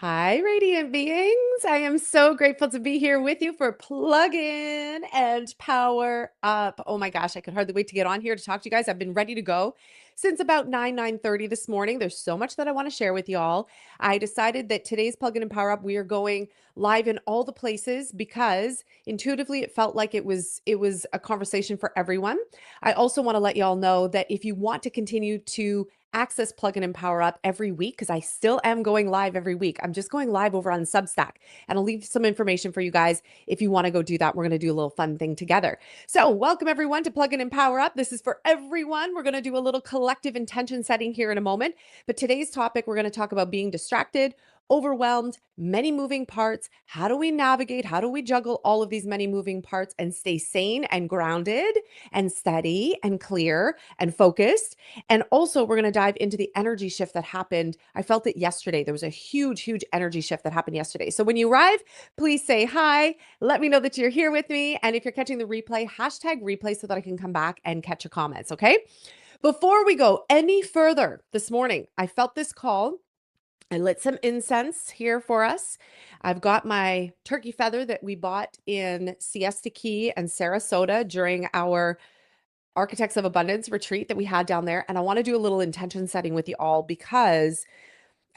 Hi, radiant beings. I am so grateful to be here with you for Plug In and Power Up. Oh my gosh, I could hardly wait to get on here to talk to you guys. I've been ready to go since about 9:30 this morning. There's so much that I want to share with y'all. I decided that today's Plug In and Power Up, we are going live in all the places because intuitively it felt like it was a conversation for everyone. I also want to let y'all know that if you want to continue to access Plug In and Power Up every week, because I still am going live every week. I'm just going live over on Substack, and I'll leave some information for you guys if you want to go do that. We're going to do a little fun thing together. So, welcome everyone to Plug In and Power Up. This is for everyone. We're going to do a little collective intention setting here in a moment. But today's topic, we're going to talk about being distracted, overwhelmed, many moving parts. How do we navigate? How do we juggle all of these many moving parts and stay sane and grounded and steady and clear and focused? And also, we're going to dive into the energy shift that happened. I felt it yesterday. There was a huge, huge energy shift that happened yesterday. So when you arrive, please say hi. Let me know that you're here with me. And if you're catching the replay, hashtag replay so that I can come back and catch your comments. Okay. Before we go any further this morning, I felt this call. I lit some incense here for us. I've got my turkey feather that we bought in Siesta Key and Sarasota during our Architects of Abundance retreat that we had down there. And I want to do a little intention setting with you all because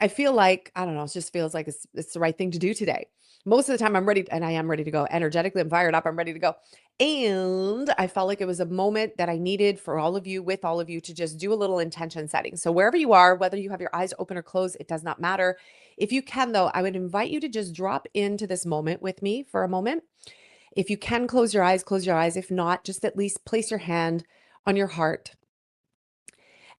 I feel like, I don't know, it just feels like it's the right thing to do today. Most of the time I'm ready, and I am ready to go. Energetically, I'm fired up. I'm ready to go. And I felt like it was a moment that I needed for all of you, with all of you, to just do a little intention setting. So wherever you are, whether you have your eyes open or closed, it does not matter. If you can, though, I would invite you to just drop into this moment with me for a moment. If you can close your eyes, close your eyes. If not, just at least place your hand on your heart.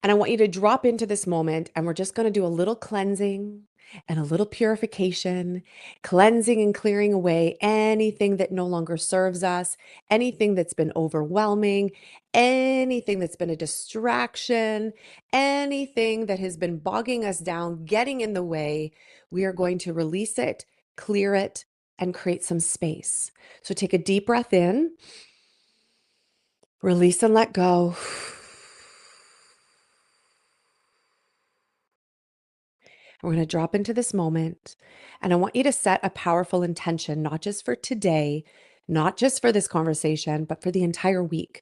And I want you to drop into this moment, and we're just going to do a little cleansing and a little purification, cleansing and clearing away anything that no longer serves us, anything that's been overwhelming, anything that's been a distraction, anything that has been bogging us down, getting in the way. We are going to release it, clear it, and create some space. So take a deep breath in, release and let go. We're going to drop into this moment, and I want you to set a powerful intention, not just for today, not just for this conversation, but for the entire week.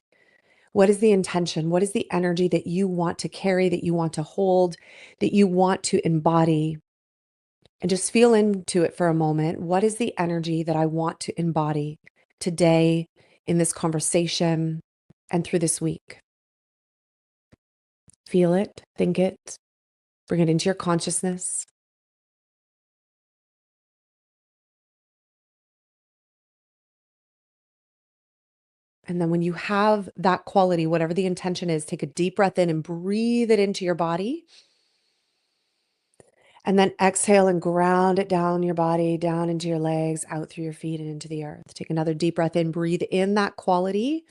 What is the intention? What is the energy that you want to carry, that you want to hold, that you want to embody? And just feel into it for a moment. What is the energy that I want to embody today in this conversation and through this week? Feel it, think it, bring it into your consciousness. And then when you have that quality, whatever the intention is, take a deep breath in and breathe it into your body. And then exhale and ground it down your body, down into your legs, out through your feet and into the earth. Take another deep breath in, breathe in that quality.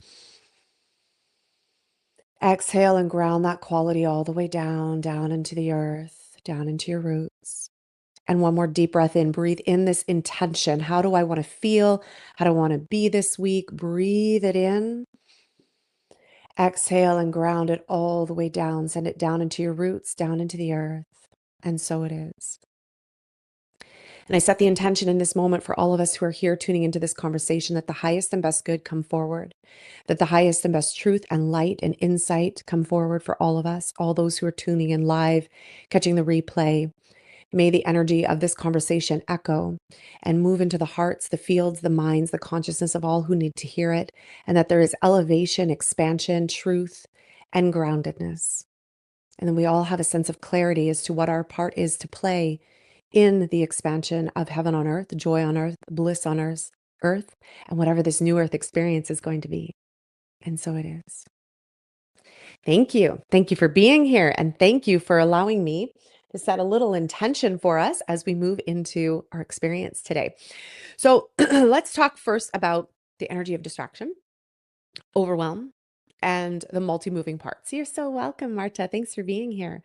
Exhale and ground that quality all the way down, down into the earth, down into your roots. And one more deep breath in, breathe in this intention. How do I want to feel? How do I want to be this week? Breathe it in. Exhale and ground it all the way down. Send it down into your roots, down into the earth. And so it is. And I set the intention in this moment for all of us who are here tuning into this conversation that the highest and best good come forward, that the highest and best truth and light and insight come forward for all of us, all those who are tuning in live, catching the replay. May the energy of this conversation echo and move into the hearts, the fields, the minds, the consciousness of all who need to hear it, and that there is elevation, expansion, truth, and groundedness. And then we all have a sense of clarity as to what our part is to play in the expansion of heaven on earth, joy on earth, bliss on earth, and whatever this new earth experience is going to be. And so it is. Thank you. Thank you for being here. And thank you for allowing me to set a little intention for us as we move into our experience today. So let's talk first about the energy of distraction, overwhelm, and the multi-moving parts. You're so welcome, Marta. Thanks for being here.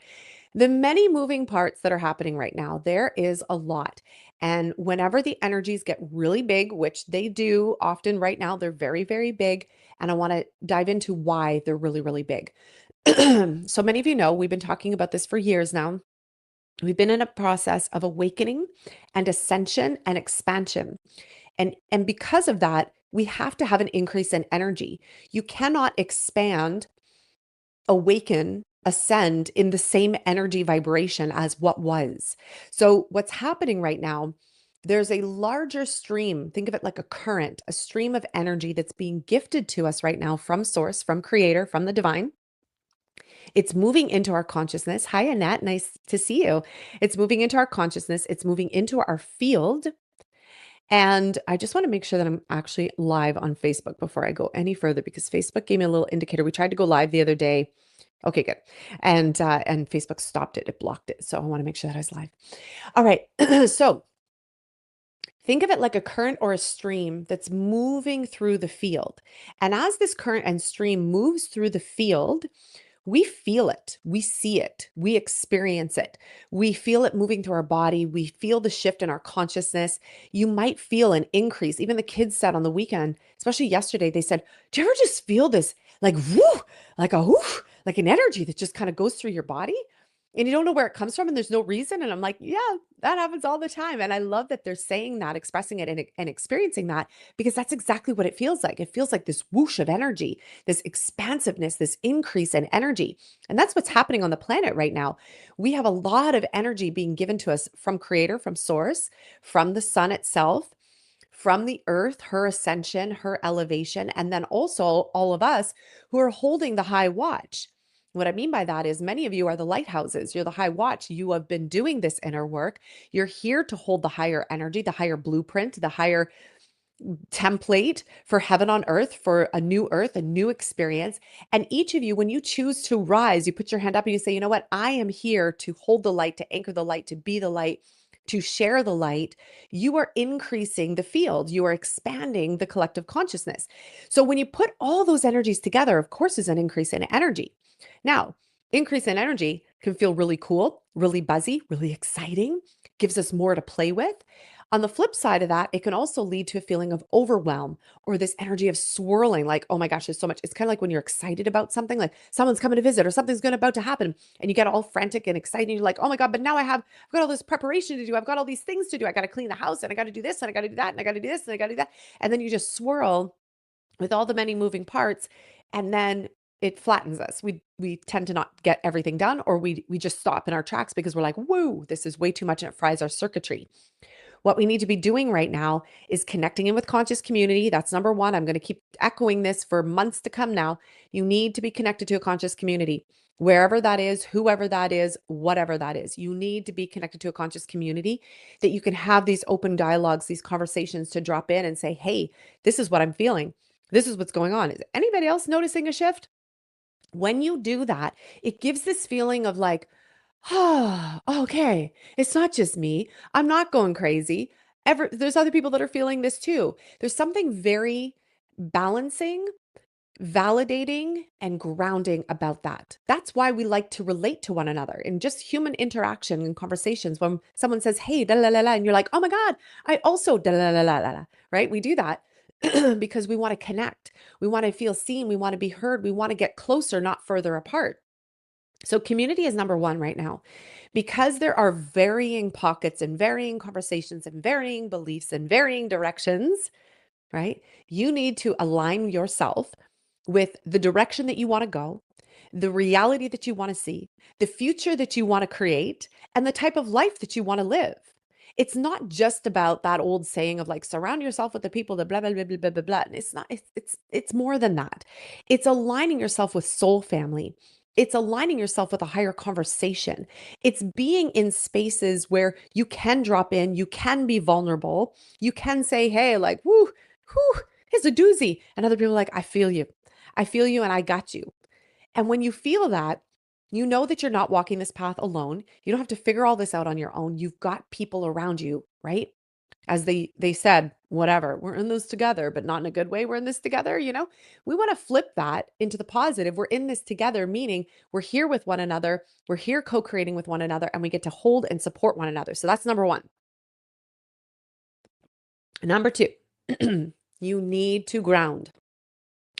The many moving parts that are happening right now, there is a lot. And whenever the energies get really big, which they do often right now, they're very, very big. And I want to dive into why they're really, really big. So many of you know, we've been talking about this for years now. We've been in a process of awakening and ascension and expansion. And because of that, we have to have an increase in energy. You cannot expand, awaken, ascend in the same energy vibration as what was. So, what's happening right now, there's a larger stream. Think of it like a current, a stream of energy that's being gifted to us right now from source, from creator, from the divine. It's moving into our consciousness. Hi, Annette. Nice to see you. It's moving into our consciousness. It's moving into our field. And I just want to make sure that I'm actually live on Facebook before I go any further because Facebook gave me a little indicator. We tried to go live the other day. Okay, good. And Facebook stopped it. It blocked it. So I want to make sure that I was live. All right. So think of it like a current or a stream that's moving through the field. And as this current and stream moves through the field, we feel it, we see it, we experience it. We feel it moving through our body. We feel the shift in our consciousness. You might feel an increase. Even the kids said on the weekend, especially yesterday, they said, "Do you ever just feel this like whoo, like a whoo, like an energy that just kind of goes through your body?" And you don't know where it comes from and there's no reason. And I'm like, yeah, that happens all the time. And I love that they're saying that, expressing it and experiencing that because that's exactly what it feels like. It feels like this whoosh of energy, this expansiveness, this increase in energy. And that's what's happening on the planet right now. We have a lot of energy being given to us from creator, from source, from the sun itself, from the earth, her ascension, her elevation, and then also all of us who are holding the high watch. What I mean by that is many of you are the lighthouses. You're the high watch. You have been doing this inner work. You're here to hold the higher energy, the higher blueprint, the higher template for heaven on earth, for a new earth, a new experience. And each of you, when you choose to rise, you put your hand up and you say, you know what? I am here to hold the light, to anchor the light, to be the light, to share the light. You are increasing the field. You are expanding the collective consciousness. So when you put all those energies together, of course, there's an increase in energy. Now, increase in energy can feel really cool, really buzzy, really exciting, gives us more to play with. On the flip side of that, it can also lead to a feeling of overwhelm or this energy of swirling, like, oh my gosh, there's so much. It's kind of like when you're excited about something, like someone's coming to visit or something's going about to happen, and you get all frantic and excited. And you're like, oh my God, but now I've got all this preparation to do. I've got all these things to do. I got to clean the house and I got to do this and I got to do that and I got to do this and I got to do that. And then you just swirl with all the many moving parts. And then it flattens us. We tend to not get everything done, or we just stop in our tracks because we're like, whoa, this is way too much and it fries our circuitry. What we need to be doing right now is connecting in with conscious community. That's number one. I'm going to keep echoing this for months to come now. You need to be connected to a conscious community, wherever that is, whoever that is, whatever that is. You need to be connected to a conscious community that you can have these open dialogues, these conversations to drop in and say, hey, this is what I'm feeling. This is what's going on. Is anybody else noticing a shift? When you do that, it gives this feeling of like, oh, okay, it's not just me. I'm not going crazy. There's other people that are feeling this too. There's something very balancing, validating, and grounding about that. That's why we like to relate to one another in just human interaction and conversations. When someone says, hey, da la la la, and you're like, oh my God, I also da la la la la, la," right? We do that because we want to connect. We want to feel seen. We want to be heard. We want to get closer, not further apart. So community is number one right now because there are varying pockets and varying conversations and varying beliefs and varying directions, right? You need to align yourself with the direction that you want to go, the reality that you want to see, the future that you want to create, and the type of life that you want to live. It's not just about that old saying of like surround yourself with the people that blah blah blah blah blah blah blah. It's not. It's more than that. It's aligning yourself with soul family. It's aligning yourself with a higher conversation. It's being in spaces where you can drop in, you can be vulnerable, you can say, hey, like, whoo, whoo, it's a doozy. And other people are like, I feel you. I feel you and I got you. And when you feel that, you know that you're not walking this path alone. You don't have to figure all this out on your own. You've got people around you, right? As they said, whatever, we're in this together, but not in a good way. We're in this together, you know? We want to flip that into the positive. We're in this together, meaning we're here with one another. We're here co-creating with one another, and we get to hold and support one another. So that's number one. Number two, you need to ground.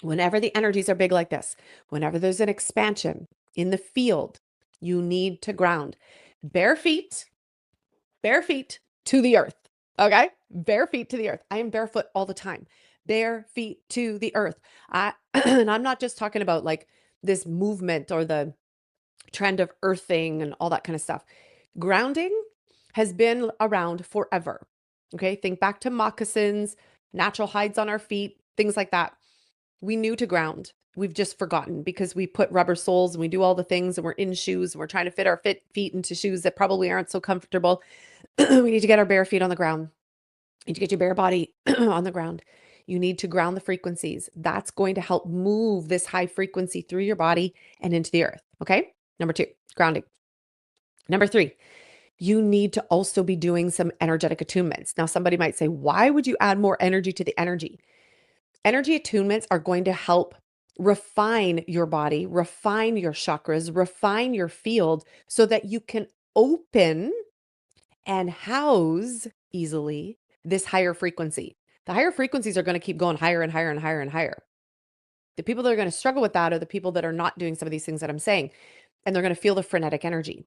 Whenever the energies are big like this, whenever there's an expansion in the field, you need to ground. bare feet, bare feet to the earth. Okay. Bare feet to the earth. I am barefoot all the time. Bare feet to the earth. And I'm not just talking about like this movement or the trend of earthing and all that kind of stuff. Grounding has been around forever. Okay. Think back to moccasins, natural hides on our feet, things like that. We knew to ground. We've just forgotten because we put rubber soles and we do all the things and we're in shoes and we're trying to fit our feet into shoes that probably aren't so comfortable. We need to get our bare feet on the ground. You need to get your bare body on the ground. You need to ground the frequencies. That's going to help move this high frequency through your body and into the earth. Okay. Number 2, grounding. Number 3, you need to also be doing some energetic attunements. Now, somebody might say, why would you add more energy to the energy? Energy attunements are going to help refine your body, refine your chakras, refine your field so that you can open and house easily this higher frequency. The higher frequencies are going to keep going higher and higher and higher and higher. The people that are going to struggle with that are the people that are not doing some of these things that I'm saying, and they're going to feel the frenetic energy.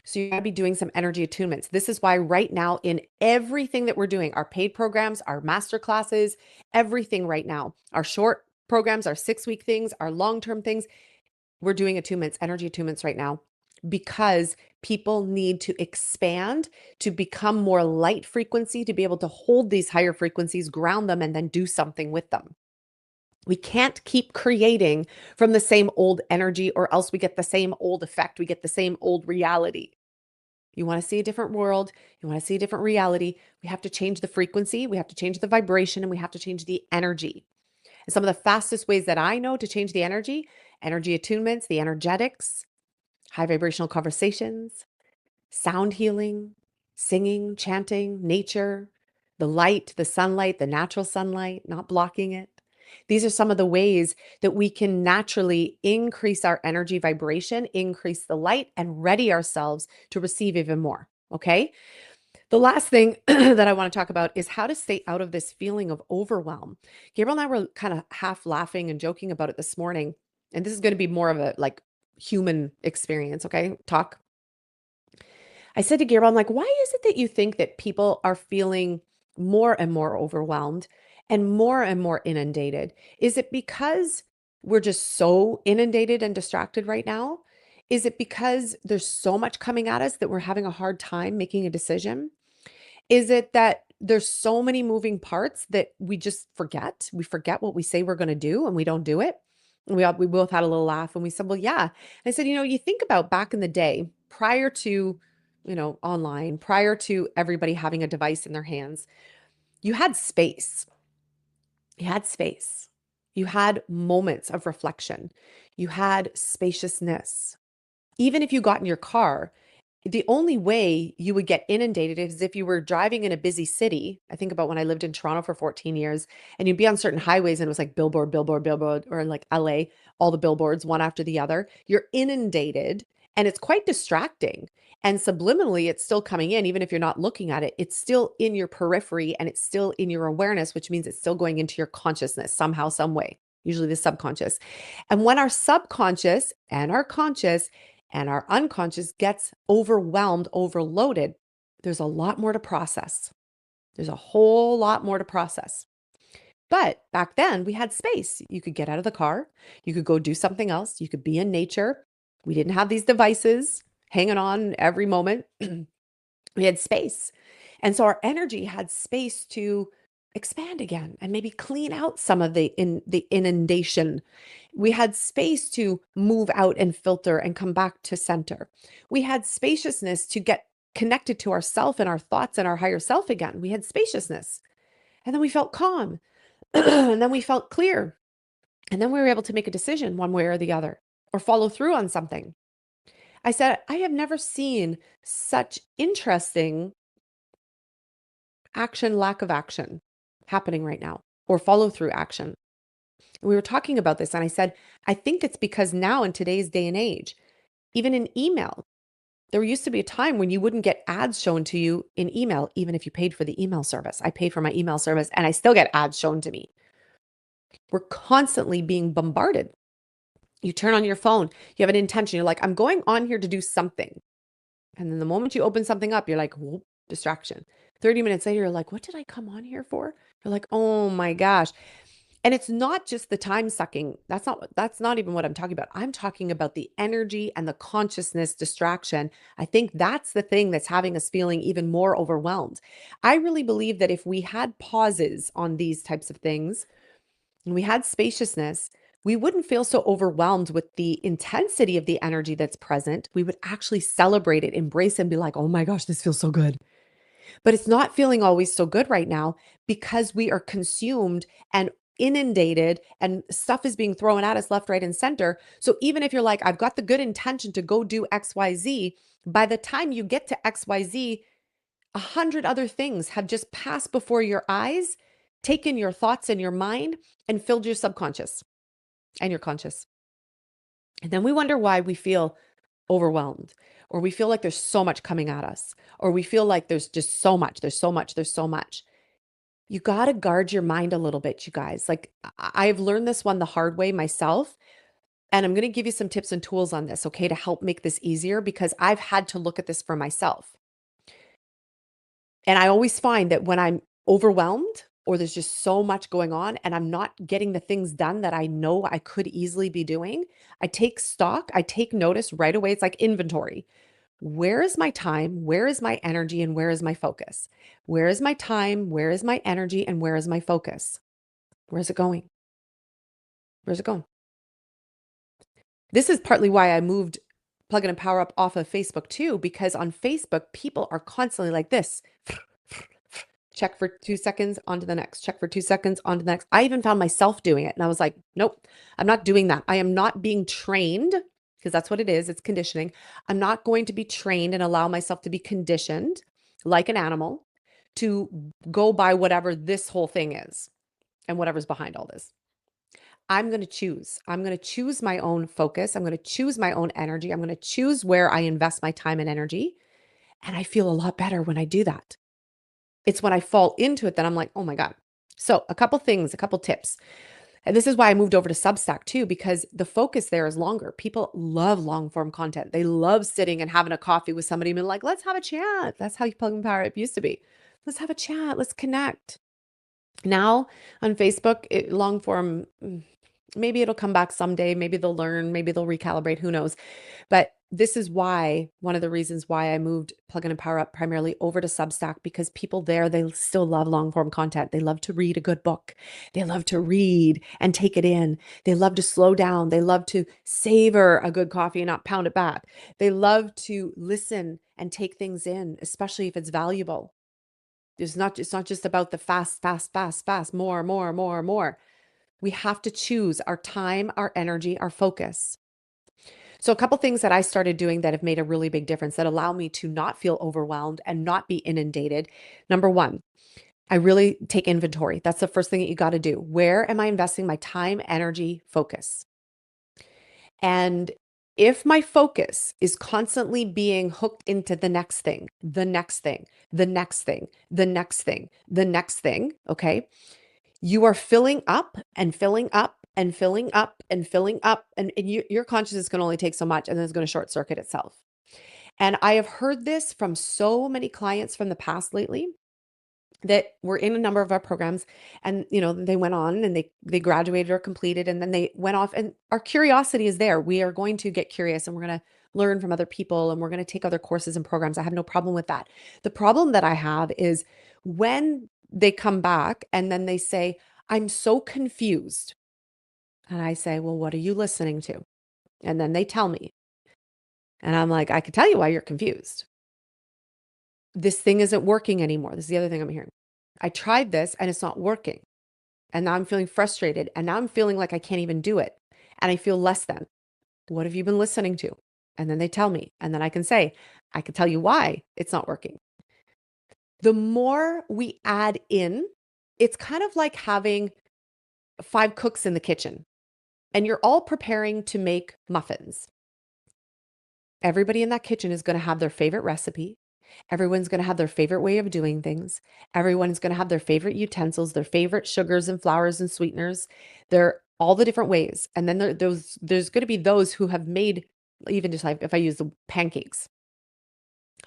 So you got to be doing some energy attunements. This is why right now in everything that we're doing, our paid programs, our master classes, everything right now, our short programs, our 6-week things, our long-term things, we're doing attunements, energy attunements right now because people need to expand to become more light frequency, to be able to hold these higher frequencies, ground them, and then do something with them. We can't keep creating from the same old energy or else we get the same old effect. We get the same old reality. You want to see a different world. You want to see a different reality. We have to change the frequency. We have to change the vibration and we have to change the energy. And some of the fastest ways that I know to change the energy attunements, the energetics, high vibrational conversations, sound healing, singing, chanting, nature, the light, the sunlight, the natural sunlight, not blocking it. These are some of the ways that we can naturally increase our energy vibration, increase the light, and ready ourselves to receive even more. Okay. The last thing that I want to talk about is how to stay out of this feeling of overwhelm. Gabriel and I were kind of half laughing and joking about it this morning. And this is going to be more of a like human experience. Okay. Talk. I said to Gabriel, I'm like, why is it that you think that people are feeling more and more overwhelmed and more inundated? Is it because we're just so inundated and distracted right now? Is it because there's so much coming at us that we're having a hard time making a decision? Is it that there's so many moving parts that we just forget? We forget what we say we're going to do and we don't do it. And we both had a little laugh and we said, well, yeah. And I said, you think about back in the day, prior to, online, prior to everybody having a device in their hands, you had space. You had space. You had moments of reflection. You had spaciousness. Even if you got in your car, the only way you would get inundated is if you were driving in a busy city. I think about when I lived in Toronto for 14 years and you'd be on certain highways and it was like billboard, billboard, billboard, or in like LA, all the billboards, one after the other. You're inundated and it's quite distracting. And subliminally, it's still coming in, even if you're not looking at it, it's still in your periphery and it's still in your awareness, which means it's still going into your consciousness somehow, some way, usually the subconscious. And when our subconscious and our conscious and our unconscious gets overwhelmed, overloaded, there's a lot more to process. There's a whole lot more to process. But back then we had space. You could get out of the car. You could go do something else. You could be in nature. We didn't have these devices hanging on every moment. We had space. And so our energy had space to expand again and maybe clean out some of the inundation. We had space to move out and filter and come back to center. We had spaciousness to get connected to ourself and our thoughts and our higher self again. We had spaciousness. And then we felt calm. And then we felt clear. And then we were able to make a decision one way or the other or follow through on something. I said, I have never seen such interesting action, lack of action happening right now, or follow through action. And we were talking about this, and I said, I think it's because now in today's day and age, even in email, there used to be a time when you wouldn't get ads shown to you in email, even if you paid for the email service. I pay for my email service and I still get ads shown to me. We're constantly being bombarded. You turn on your phone, you have an intention. You're like, I'm going on here to do something. And then the moment you open something up, you're like, whoop, distraction. 30 minutes later, you're like, what did I come on here for? You're like, oh my gosh. And it's not just the time sucking. That's not even what I'm talking about. I'm talking about the energy and the consciousness distraction. I think that's the thing that's having us feeling even more overwhelmed. I really believe that if we had pauses on these types of things and we had spaciousness, we wouldn't feel so overwhelmed with the intensity of the energy that's present. We would actually celebrate it, embrace it, and be like, oh my gosh, this feels so good. But it's not feeling always so good right now because we are consumed and inundated and stuff is being thrown at us left, right, and center. So even if you're like, I've got the good intention to go do XYZ, by the time you get to XYZ, 100 other things have just passed before your eyes, taken your thoughts and your mind, and filled your subconscious and your conscious. And then we wonder why we feel overwhelmed, or we feel like there's so much coming at us, or we feel like there's just so much, there's so much, there's so much. You got to guard your mind a little bit, you guys. Like I've learned this one the hard way myself. And I'm going to give you some tips and tools on this, okay, to help make this easier because I've had to look at this for myself. And I always find that when I'm overwhelmed or there's just so much going on and I'm not getting the things done that I know I could easily be doing, I take stock, I take notice right away. It's like inventory. Where is my time? Where is my energy? And where is my focus? Where is my time? Where is my energy? And where is my focus? Where's it going? Where's it going? This is partly why I moved Plug In and Power Up off of Facebook too, because on Facebook, people are constantly like this. Check for 2 seconds, on to the next. Check for 2 seconds, on to the next. I even found myself doing it. And I was like, nope, I'm not doing that. I am not being trained because that's what it is. It's conditioning. I'm not going to be trained and allow myself to be conditioned like an animal to go by whatever this whole thing is and whatever's behind all this. I'm going to choose. I'm going to choose my own focus. I'm going to choose my own energy. I'm going to choose where I invest my time and energy. And I feel a lot better when I do that. It's when I fall into it that I'm like, oh my God. So, a couple things, a couple tips. And this is why I moved over to Substack too, because the focus there is longer. People love long form content. They love sitting and having a coffee with somebody and being like, let's have a chat. That's how you Plug and Power Up used to be. Let's have a chat. Let's connect. Now on Facebook, long form, maybe it'll come back someday. Maybe they'll learn. Maybe they'll recalibrate. Who knows? But this is why, one of the reasons why I moved Plug In and Power Up primarily over to Substack, because people there, they still love long form content. They love to read a good book. They love to read and take it in. They love to slow down. They love to savor a good coffee and not pound it back. They love to listen and take things in, especially if it's valuable. It's not just about the fast, fast, fast, fast, more, more, more, more. We have to choose our time, our energy, our focus. So, a couple things that I started doing that have made a really big difference that allow me to not feel overwhelmed and not be inundated. Number one, I really take inventory. That's the first thing that you got to do. Where am I investing my time, energy, focus? And if my focus is constantly being hooked into the next thing, the next thing, the next thing, the next thing, the next thing, okay, you are filling up and filling up and filling up and filling up. And your consciousness can only take so much and then it's going to short circuit itself. And I have heard this from so many clients from the past lately that were in a number of our programs and they went on and they graduated or completed and then they went off, and our curiosity is there. We are going to get curious and we're going to learn from other people and we're going to take other courses and programs. I have no problem with that. The problem that I have is when they come back and then they say, I'm so confused. And I say, well, what are you listening to? And then they tell me. And I'm like, I could tell you why you're confused. This thing isn't working anymore. This is the other thing I'm hearing. I tried this and it's not working. And now I'm feeling frustrated. And now I'm feeling like I can't even do it. And I feel less than. What have you been listening to? And then they tell me. And then I can say, I can tell you why it's not working. The more we add in, it's kind of like having 5 cooks in the kitchen and you're all preparing to make muffins. Everybody in that kitchen is going to have their favorite recipe. Everyone's going to have their favorite way of doing things. Everyone's going to have their favorite utensils, their favorite sugars and flours and sweeteners. They're all the different ways. And then there's going to be those who have made, even just like if I use the pancakes,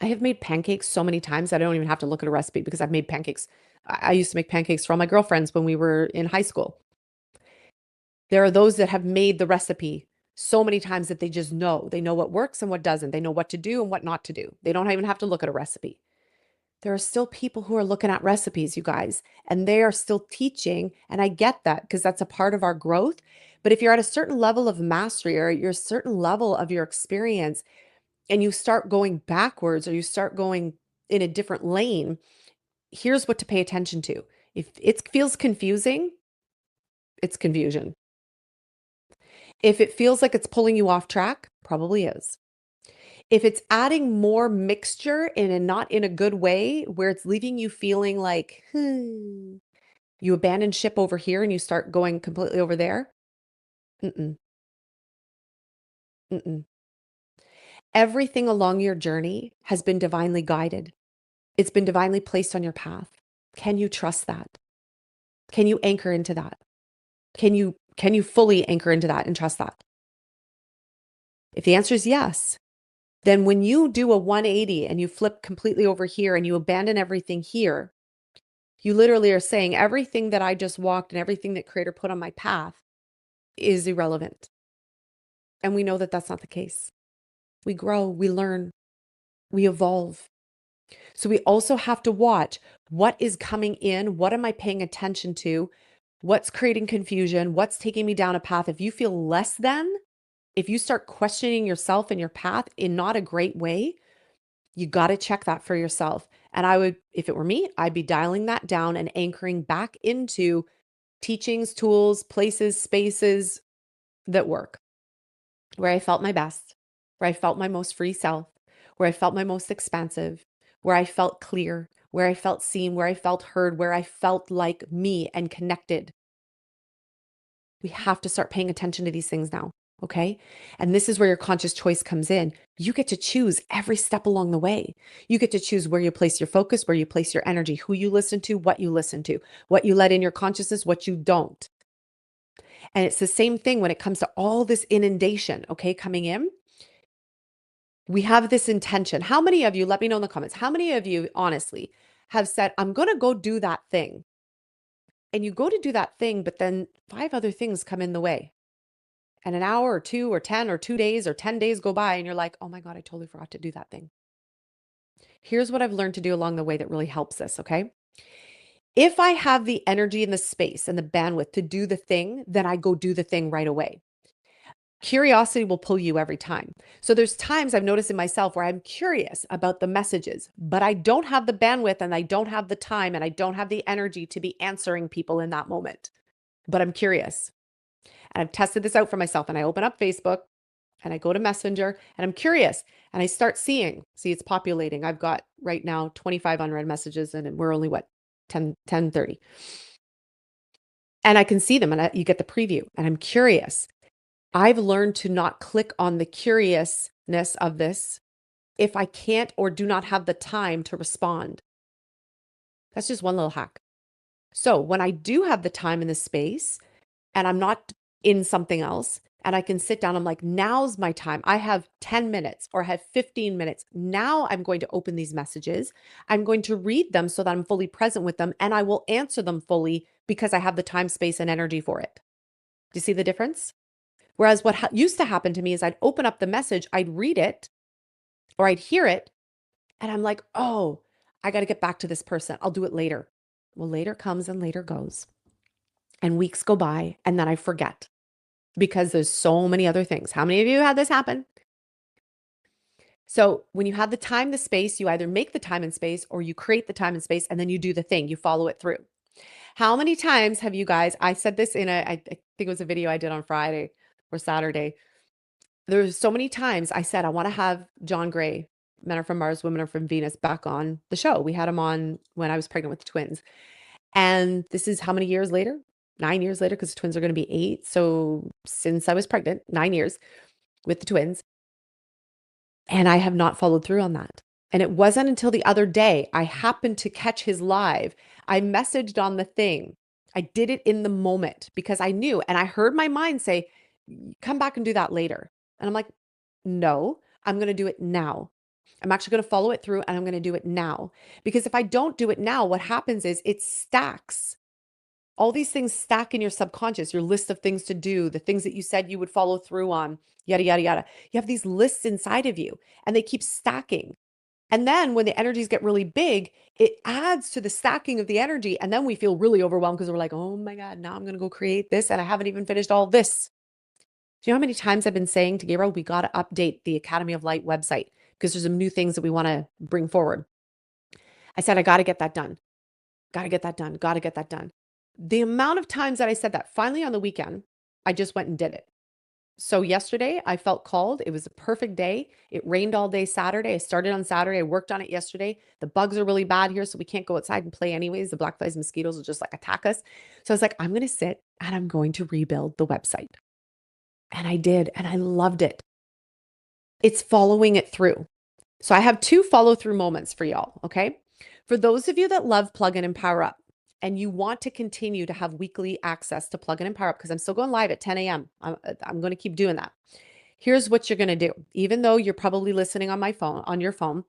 I have made pancakes so many times that I don't even have to look at a recipe because I've made pancakes. I used to make pancakes for all my girlfriends when we were in high school. There are those that have made the recipe so many times that they just know. They know what works and what doesn't. They know what to do and what not to do. They don't even have to look at a recipe. There are still people who are looking at recipes, you guys, and they are still teaching. And I get that because that's a part of our growth. But if you're at a certain level of mastery or you're a certain level of your experience and you start going backwards or you start going in a different lane, here's what to pay attention to. If it feels confusing, it's confusion. If it feels like it's pulling you off track, probably is. If it's adding more mixture in a not in a good way, where it's leaving you feeling like, you abandon ship over here and you start going completely over there. Mm-mm, mm-mm. Everything along your journey has been divinely guided. It's been divinely placed on your path. Can you trust that? Can you anchor into that? Can you fully anchor into that and trust that? If the answer is yes, then when you do a 180 and you flip completely over here and you abandon everything here, you literally are saying everything that I just walked and everything that Creator put on my path is irrelevant. And we know that that's not the case. We grow, we learn, we evolve. So we also have to watch what is coming in, what am I paying attention to, what's creating confusion, what's taking me down a path. If you feel less than, if you start questioning yourself and your path in not a great way, you got to check that for yourself. And I would, if it were me, I'd be dialing that down and anchoring back into teachings, tools, places, spaces that work, where I felt my best, where I felt my most free self, where I felt my most expansive, where I felt clear, where I felt seen, where I felt heard, where I felt like me and connected. We have to start paying attention to these things now. Okay. And this is where your conscious choice comes in. You get to choose every step along the way. You get to choose where you place your focus, where you place your energy, who you listen to, what you let in your consciousness, what you don't. And it's the same thing when it comes to all this inundation, okay, coming in. We have this intention. How many of you, let me know in the comments, how many of you honestly have said, I'm going to go do that thing? And you go to do that thing, but then 5 other things come in the way. And an hour or two or 10 or 2 days or 10 days go by and you're like, oh my God, I totally forgot to do that thing. Here's what I've learned to do along the way that really helps this, okay? If I have the energy and the space and the bandwidth to do the thing, then I go do the thing right away. Curiosity will pull you every time. So there's times I've noticed in myself where I'm curious about the messages, but I don't have the bandwidth and I don't have the time and I don't have the energy to be answering people in that moment. But I'm curious. And I've tested this out for myself and I open up Facebook and I go to Messenger and I'm curious and I start see it's populating. I've got right now 25 unread messages and we're only what 10:30. And I can see them and you get the preview and I'm curious. I've learned to not click on the curiousness of this if I can't or do not have the time to respond. That's just one little hack. So when I do have the time in the space and I'm not in something else and I can sit down, I'm like, now's my time. I have 10 minutes or I have 15 minutes. Now I'm going to open these messages. I'm going to read them so that I'm fully present with them and I will answer them fully because I have the time, space, and energy for it. Do you see the difference? Whereas what used to happen to me is I'd open up the message, I'd read it or I'd hear it, and I'm like, oh, I got to get back to this person. I'll do it later. Well, later comes and later goes. And weeks go by, and then I forget because there's so many other things. How many of you had this happen? So when you have the time, the space, you either make the time and space or you create the time and space, and then you do the thing, you follow it through. How many times have you guys, I said this I think it was a video I did on Friday or Saturday. There's so many times I said, I want to have John Gray, Men Are From Mars, Women Are From Venus, back on the show. We had him on when I was pregnant with the twins. And this is how many years later? 9 years later, because the twins are going to be 8. So since I was pregnant, 9 years with the twins. And I have not followed through on that. And it wasn't until the other day I happened to catch his live. I messaged on the thing. I did it in the moment because I knew and I heard my mind say, come back and do that later. And I'm like, no, I'm going to do it now. I'm actually going to follow it through and I'm going to do it now. Because if I don't do it now, what happens is it stacks. All these things stack in your subconscious, your list of things to do, the things that you said you would follow through on, yada, yada, yada. You have these lists inside of you and they keep stacking. And then when the energies get really big, it adds to the stacking of the energy. And then we feel really overwhelmed because we're like, oh my God, now I'm going to go create this. And I haven't even finished all this. Do you know how many times I've been saying to Gabriel, we got to update the Academy of Light website because there's some new things that we want to bring forward. I said, I got to get that done. Got to get that done. Got to get that done. The amount of times that I said that, finally on the weekend, I just went and did it. So yesterday I felt called. It was a perfect day. It rained all day Saturday. I started on Saturday. I worked on it yesterday. The bugs are really bad here, so we can't go outside and play anyways. The black flies, mosquitoes will just like attack us. So I was like, I'm going to sit and I'm going to rebuild the website. And I did, and I loved it. It's following it through. So I have 2 follow through moments for y'all. Okay. For those of you that love Plugin and Power Up and you want to continue to have weekly access to Plugin and Power Up, because I'm still going live at 10 a.m. I'm going to keep doing that. Here's what you're going to do. Even though you're probably listening on your phone,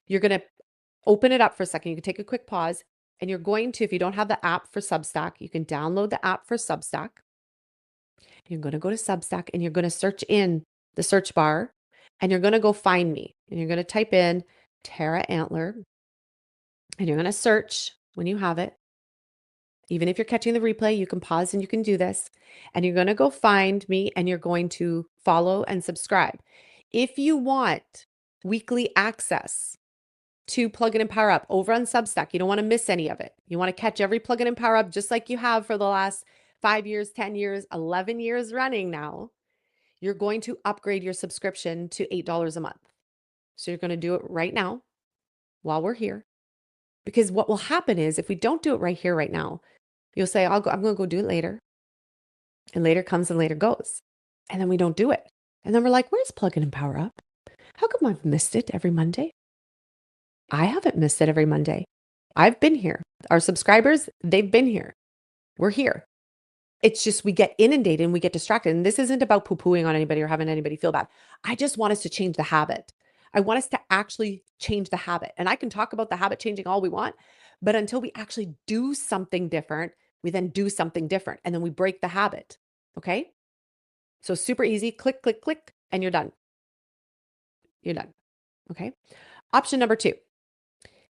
you're going to open it up for a second. You can take a quick pause and you're going to, if you don't have the app for Substack, you can download the app for Substack. You're going to go to Substack and you're going to search in the search bar and you're going to go find me and you're going to type in Tara Antler and you're going to search when you have it. Even if you're catching the replay, you can pause and you can do this. And you're going to go find me and you're going to follow and subscribe. If you want weekly access to Plugin and Power Up over on Substack, you don't want to miss any of it. You want to catch every Plugin and Power Up just like you have for the last 5 years, 10 years, 11 years running now. You're going to upgrade your subscription to $8 a month. So you're going to do it right now while we're here. Because what will happen is if we don't do it right here, right now, you'll say, I'm going to go do it later. And later comes and later goes. And then we don't do it. And then we're like, where's Plugin and Power Up? How come I've missed it every Monday? I haven't missed it every Monday. I've been here. Our subscribers, they've been here. We're here. It's just we get inundated and we get distracted. And this isn't about poo-pooing on anybody or having anybody feel bad. I just want us to change the habit. I want us to actually change the habit. And I can talk about the habit changing all we want, but until we actually do something different, we then do something different and then we break the habit. Okay. So super easy. Click, click, click, and you're done. You're done. Okay. Option number 2.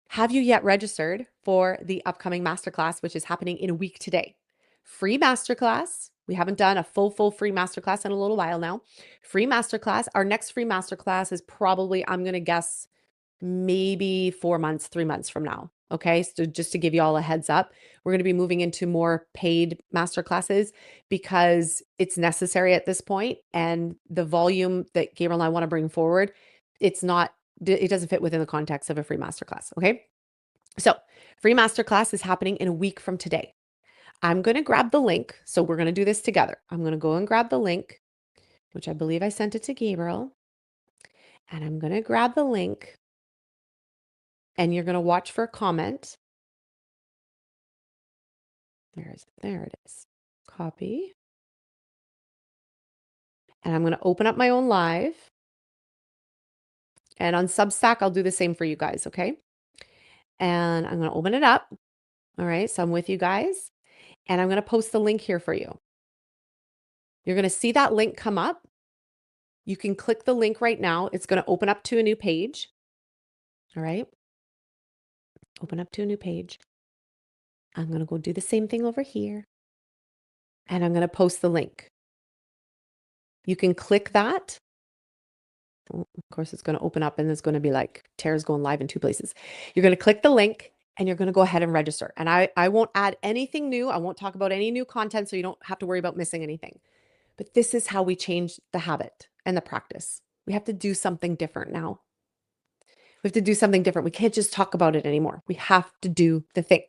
Have you yet registered for the upcoming masterclass, which is happening in a week today? Free masterclass. We haven't done a full free masterclass in a little while now. Free masterclass. Our next free masterclass is probably, I'm going to guess, maybe 4 months, 3 months from now. Okay. So just to give you all a heads up, we're going to be moving into more paid masterclasses because it's necessary at this point. And the volume that Gabriel and I want to bring forward, it doesn't fit within the context of a free masterclass. Okay. So free masterclass is happening in a week from today. I'm going to grab the link. So we're going to do this together. I'm going to go and grab the link, which I believe I sent it to Gabriel. And I'm going to grab the link and you're going to watch for a comment. There it is. Copy. And I'm going to open up my own live. And on Substack, I'll do the same for you guys. Okay. And I'm going to open it up. All right. So I'm with you guys. And I'm going to post the link here for you. You're going to see that link come up. You can click the link right now. It's going to open up to a new page. All right. Open up to a new page. I'm going to go do the same thing over here. And I'm going to post the link. You can click that. Of course, it's going to open up and it's going to be like Tara's going live in 2 places. You're going to click the link and you're going to go ahead and register. And I won't add anything new. I won't talk about any new content, so you don't have to worry about missing anything. But this is how we change the habit and the practice. We have to do something different now. We have to do something different. We can't just talk about it anymore. We have to do the thing.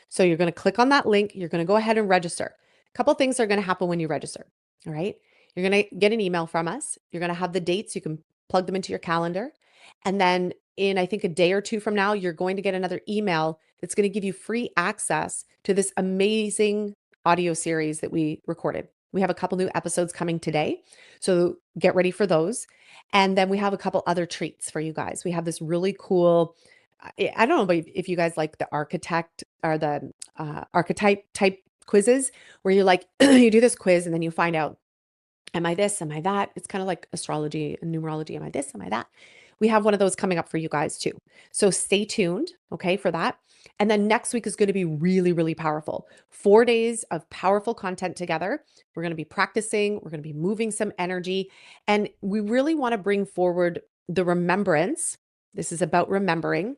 So you're going to click on that link. You're going to go ahead and register. A couple things are going to happen when you register. All right. You're going to get an email from us. You're going to have the dates. You can plug them into your calendar. And then in, I think, a day or 2 from now, you're going to get another email that's going to give you free access to this amazing audio series that we recorded. We have a couple new episodes coming today. So get ready for those. And then we have a couple other treats for you guys. We have this really cool, I don't know but if you guys like the architect or the archetype type quizzes where you like, you do this quiz and then you find out, am I this? Am I that? It's kind of like astrology and numerology. Am I this? Am I that? We have one of those coming up for you guys too. So stay tuned, okay, for that. And then next week is going to be really, really powerful. 4 days of powerful content together. We're going to be practicing, we're going to be moving some energy, and we really want to bring forward the remembrance. This is about remembering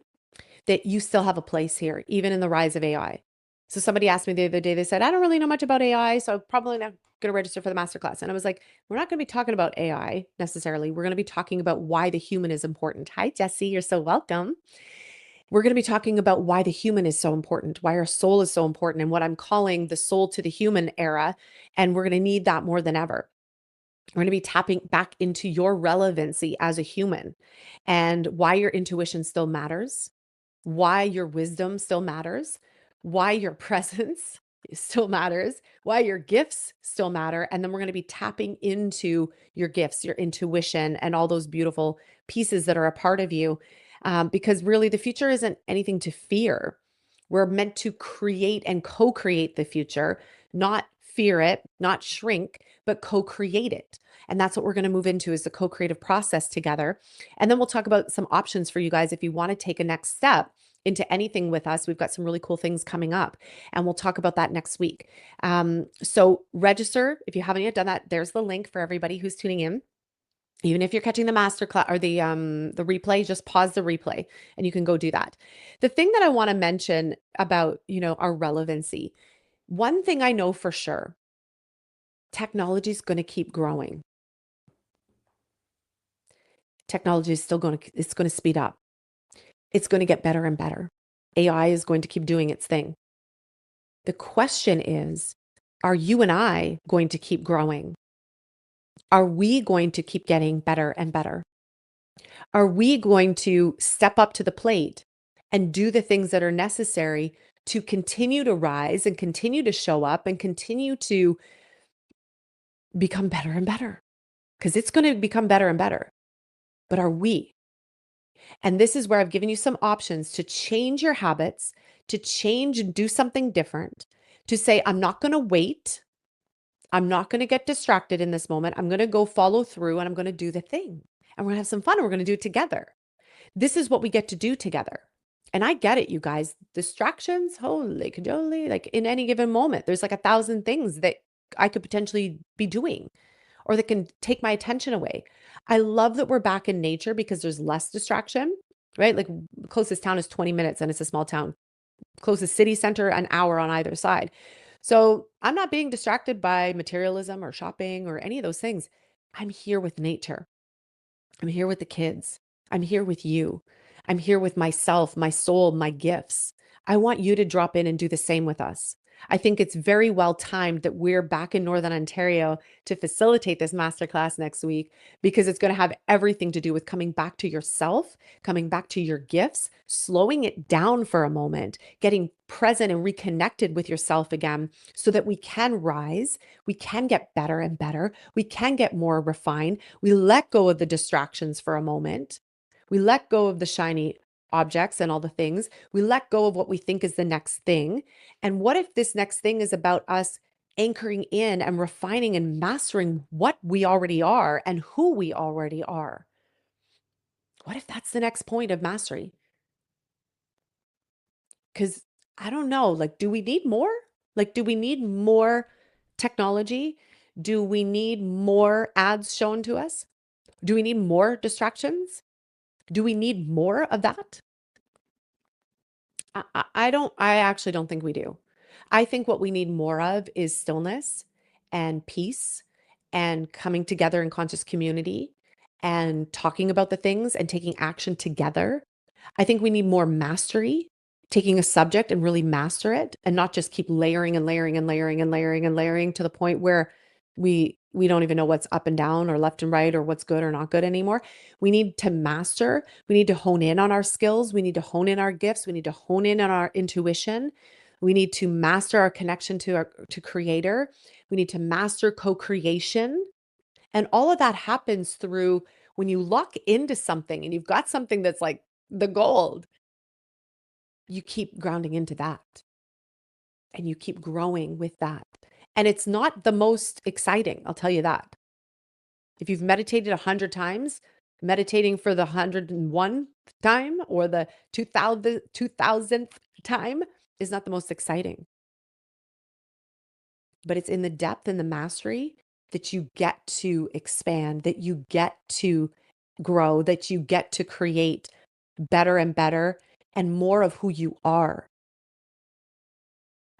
that you still have a place here, even in the rise of AI. So somebody asked me the other day, they said, I don't really know much about AI, so I'm probably not going to register for the masterclass. And I was like, we're not going to be talking about AI necessarily. We're going to be talking about why the human is important. Hi, Jesse. You're so welcome. We're going to be talking about why the human is so important, why our soul is so important, and what I'm calling the soul to the human era. And we're going to need that more than ever. We're going to be tapping back into your relevancy as a human and why your intuition still matters, why your wisdom still matters, why your presence still matters, why your gifts still matter. And then we're going to be tapping into your gifts, your intuition, and all those beautiful pieces that are a part of you. Because really, the future isn't anything to fear. We're meant to create and co create the future, not fear it, not shrink, but co create it. And that's what we're going to move into is the co-creative process together. And then we'll talk about some options for you guys if you want to take a next step into anything with us. We've got some really cool things coming up, and we'll talk about that next week. So register if you haven't yet done that. There's the link for everybody who's tuning in. Even if you're catching the master class or the replay, just pause the replay and you can go do that. The thing that I want to mention about, our relevancy. One thing I know for sure, technology is going to keep growing. Technology is still it's going to speed up. It's going to get better and better. AI is going to keep doing its thing. The question is, are you and I going to keep growing? Are we going to keep getting better and better? Are we going to step up to the plate and do the things that are necessary to continue to rise and continue to show up and continue to become better and better? Because it's going to become better and better. But are we? And this is where I've given you some options to change your habits, to change and do something different, to say, I'm not going to wait. I'm not going to get distracted in this moment. I'm going to go follow through and I'm going to do the thing. And we're going to have some fun and we're going to do it together. This is what we get to do together. And I get it, you guys. Distractions, holy cajoli, like in any given moment, there's like 1,000 things that I could potentially be doing or that can take my attention away. I love that we're back in nature because there's less distraction, right? Like closest town is 20 minutes and it's a small town. Closest city center, an hour on either side. So I'm not being distracted by materialism or shopping or any of those things. I'm here with nature. I'm here with the kids. I'm here with you. I'm here with myself, my soul, my gifts. I want you to drop in and do the same with us. I think it's very well timed that we're back in Northern Ontario to facilitate this masterclass next week because it's going to have everything to do with coming back to yourself, coming back to your gifts, slowing it down for a moment, getting present and reconnected with yourself again so that we can rise, we can get better and better, we can get more refined. We let go of the distractions for a moment. We let go of the shiny objects and all the things. We let go of what we think is the next thing. And what if this next thing is about us anchoring in and refining and mastering what we already are and who we already are? What if that's the next point of mastery? Because I don't know, like, do we need more? Like, do we need more technology? Do we need more ads shown to us? Do we need more distractions? Do we need more of that? I actually don't think we do. I think what we need more of is stillness and peace and coming together in conscious community and talking about the things and taking action together. I think we need more mastery, taking a subject and really master it and not just keep layering and layering and layering and layering and layering to the point where we don't even know what's up and down or left and right or what's good or not good anymore. We need to master. We need to hone in on our skills. We need to hone in our gifts. We need to hone in on our intuition. We need to master our connection to creator. We need to master co-creation And all of that happens through when you lock into something and you've got something that's like the gold, you keep grounding into that and you keep growing with that. And it's not the most exciting, I'll tell you that. If you've meditated 100 times, meditating for the 101th time or the 2000th time is not the most exciting. But it's in the depth and the mastery that you get to expand, that you get to grow, that you get to create better and better and more of who you are,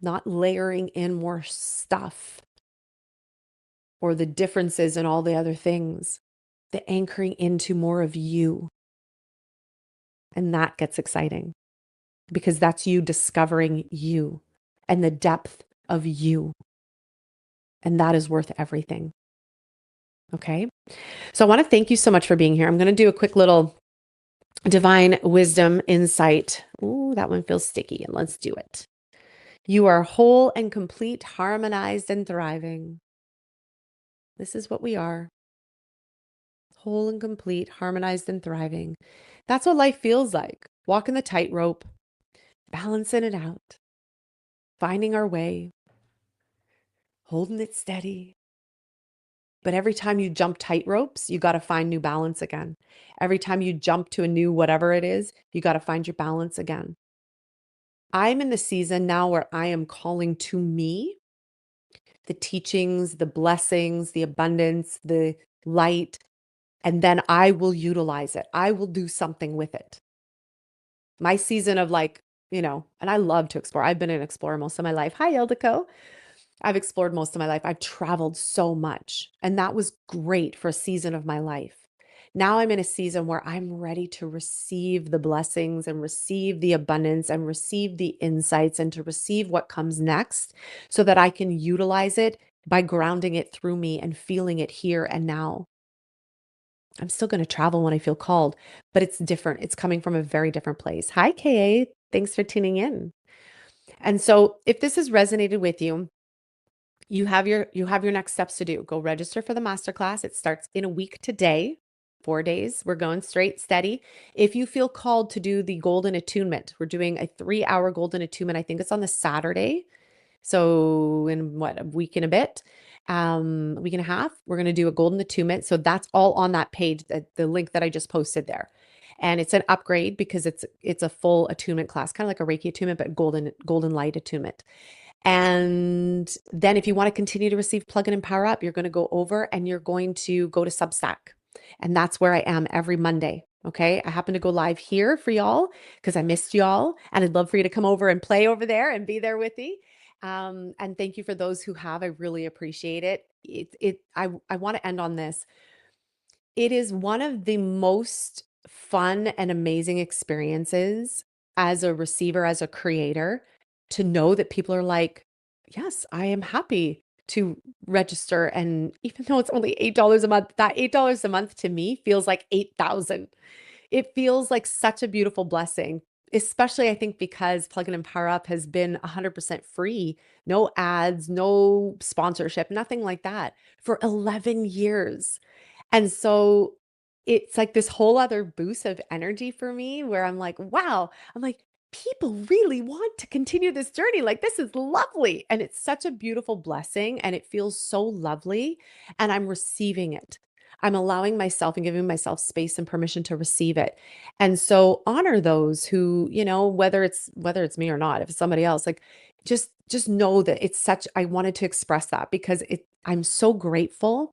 not layering in more stuff or the differences and all the other things, the anchoring into more of you. And that gets exciting because that's you discovering you and the depth of you. And that is worth everything. Okay. So I want to thank you so much for being here. I'm going to do a quick little divine wisdom insight. Ooh, that one feels sticky, and let's do it. You are whole and complete, harmonized and thriving. This is what we are. Whole and complete, harmonized and thriving. That's what life feels like. Walking the tightrope, balancing it out, finding our way, holding it steady. But every time you jump tight ropes, you got to find new balance again. Every time you jump to a new whatever it is, you got to find your balance again. I'm in the season now where I am calling to me the teachings, the blessings, the abundance, the light, and then I will utilize it. I will do something with it. My season of like, and I love to explore. I've been an explorer most of my life. Hi, Ildiko. I've explored most of my life. I've traveled so much, and that was great for a season of my life. Now I'm in a season where I'm ready to receive the blessings and receive the abundance and receive the insights and to receive what comes next so that I can utilize it by grounding it through me and feeling it here and now. I'm still going to travel when I feel called, but it's different. It's coming from a very different place. Hi, KA. Thanks for tuning in. And so if this has resonated with you, you have your next steps to do. Go register for the masterclass. It starts in a week today, 4 days. We're going straight steady. If you feel called to do the golden attunement, we're doing a 3-hour golden attunement. I think it's on the Saturday. So in what, a week and a bit, a week and a half, we're going to do a golden attunement. So that's all on that page, the link that I just posted there. And it's an upgrade because it's a full attunement class, kind of like a Reiki attunement, but golden light attunement. And then if you want to continue to receive Plug In and Power Up, you're going to go over and you're going to go to Substack. And that's where I am every Monday. Okay. I happen to go live here for y'all because I missed y'all and I'd love for you to come over and play over there and be there with me. And thank you for those who have. I really appreciate it. I want to end on this. It is one of the most fun and amazing experiences as a receiver, as a creator, to know that people are like, yes, I am happy to register. And even though it's only $8 a month, that $8 a month to me feels like 8,000. It feels like such a beautiful blessing, especially I think because Plug In and Power Up has been 100% free, no ads, no sponsorship, nothing like that for 11 years. And so it's like this whole other boost of energy for me where I'm like, wow, I'm like, people really want to continue this journey. Like, this is lovely. And it's such a beautiful blessing and it feels so lovely. And I'm receiving it. I'm allowing myself and giving myself space and permission to receive it. And so honor those who, whether it's me or not, if it's somebody else, like just know that it's such, I wanted to express that because I'm so grateful.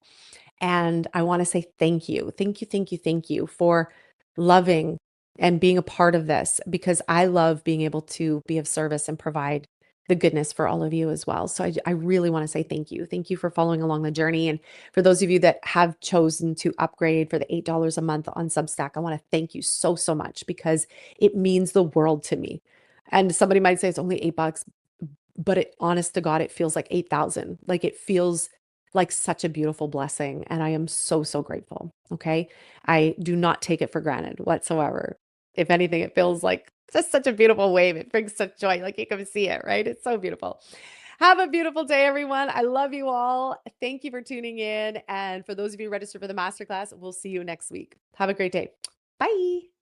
And I want to say thank you. Thank you, thank you, thank you for loving and being a part of this because I love being able to be of service and provide the goodness for all of you as well. So I really want to say thank you. Thank you for following along the journey. And for those of you that have chosen to upgrade for the $8 a month on Substack, I want to thank you so, so much because it means the world to me. And somebody might say it's only $8, but honest to God, it feels like 8,000. Like it feels like such a beautiful blessing. And I am so, so grateful. Okay. I do not take it for granted whatsoever. If anything, it feels like just such a beautiful wave. It brings such joy. Like you can see it, right? It's so beautiful. Have a beautiful day, everyone. I love you all. Thank you for tuning in. And for those of you registered for the masterclass, we'll see you next week. Have a great day. Bye.